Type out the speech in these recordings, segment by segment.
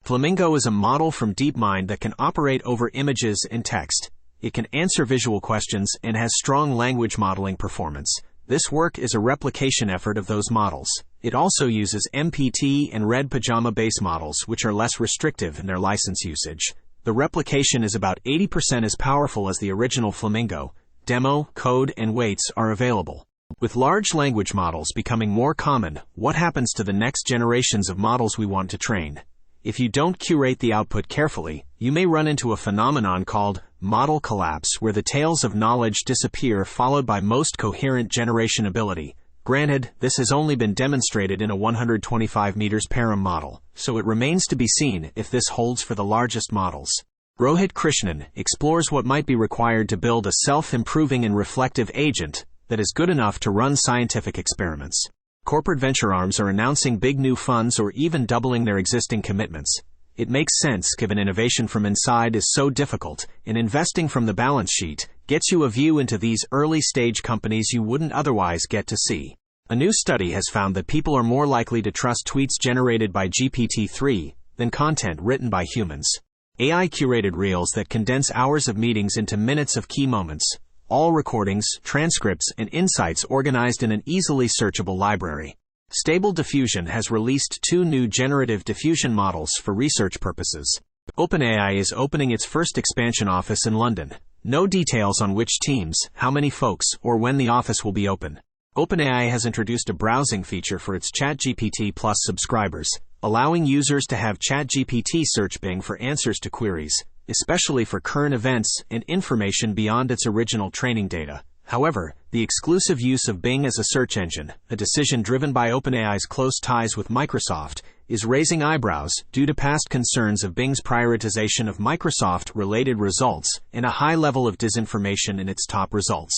Flamingo is a model from DeepMind that can operate over images and text. It can answer visual questions and has strong language modeling performance. This work is a replication effort of those models. It also uses MPT and Red Pajama base models, which are less restrictive in their license usage. The replication is about 80% as powerful as the original Flamingo. Demo, code, and weights are available. With large language models becoming more common, what happens to the next generations of models we want to train? If you don't curate the output carefully, you may run into a phenomenon called model collapse, where the tails of knowledge disappear followed by most coherent generation ability. Granted, this has only been demonstrated in a 125 meters param model, so it remains to be seen if this holds for the largest models. Rohit Krishnan explores what might be required to build a self-improving and reflective agent that is good enough to run scientific experiments. Corporate venture arms are announcing big new funds or even doubling their existing commitments. It makes sense given innovation from inside is so difficult, and investing from the balance sheet gets you a view into these early-stage companies you wouldn't otherwise get to see. A new study has found that people are more likely to trust tweets generated by GPT-3 than content written by humans. AI-curated reels that condense hours of meetings into minutes of key moments. All recordings, transcripts, and insights organized in an easily searchable library. Stable Diffusion has released 2 new generative diffusion models for research purposes. OpenAI is opening its first expansion office in London. No details on which teams, how many folks, or when the office will be open. OpenAI has introduced a browsing feature for its ChatGPT Plus subscribers, allowing users to have ChatGPT search Bing for answers to queries, especially for current events and information beyond its original training data. However, the exclusive use of Bing as a search engine, a decision driven by OpenAI's close ties with Microsoft, is raising eyebrows due to past concerns of Bing's prioritization of Microsoft-related results and a high level of disinformation in its top results.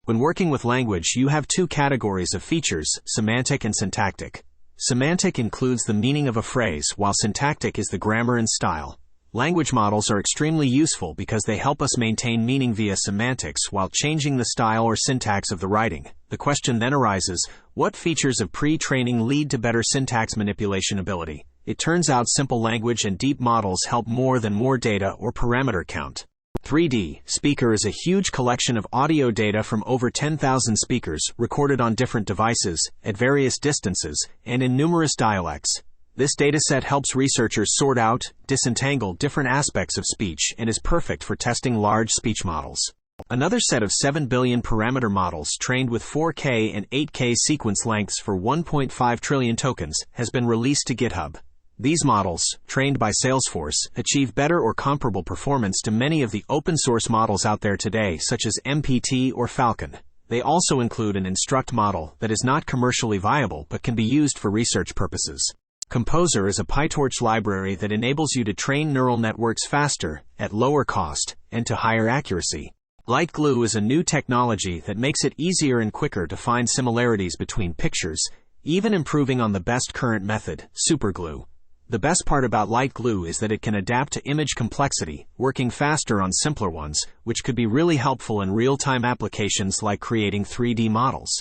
When working with language, you have 2 categories of features, semantic and syntactic. Semantic includes the meaning of a phrase, while syntactic is the grammar and style. Language models are extremely useful because they help us maintain meaning via semantics while changing the style or syntax of the writing. The question then arises, what features of pre-training lead to better syntax manipulation ability? It turns out simple language and deep models help more than more data or parameter count. 3D Speaker is a huge collection of audio data from over 10,000 speakers recorded on different devices, at various distances, and in numerous dialects. This dataset helps researchers sort out, disentangle different aspects of speech and is perfect for testing large speech models. Another set of 7 billion parameter models trained with 4K and 8K sequence lengths for 1.5 trillion tokens has been released to GitHub. These models, trained by Salesforce, achieve better or comparable performance to many of the open-source models out there today, such as MPT or Falcon. They also include an instruct model that is not commercially viable but can be used for research purposes. Composer is a PyTorch library that enables you to train neural networks faster, at lower cost, and to higher accuracy. LightGlue is a new technology that makes it easier and quicker to find similarities between pictures, even improving on the best current method, superglue. The best part about LightGlue is that it can adapt to image complexity, working faster on simpler ones, which could be really helpful in real-time applications like creating 3D models.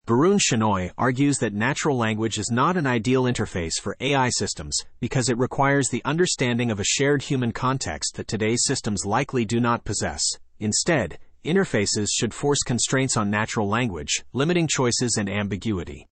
Varun Shenoy argues that natural language is not an ideal interface for AI systems because it requires the understanding of a shared human context that today's systems likely do not possess. Instead, interfaces should force constraints on natural language, limiting choices and ambiguity.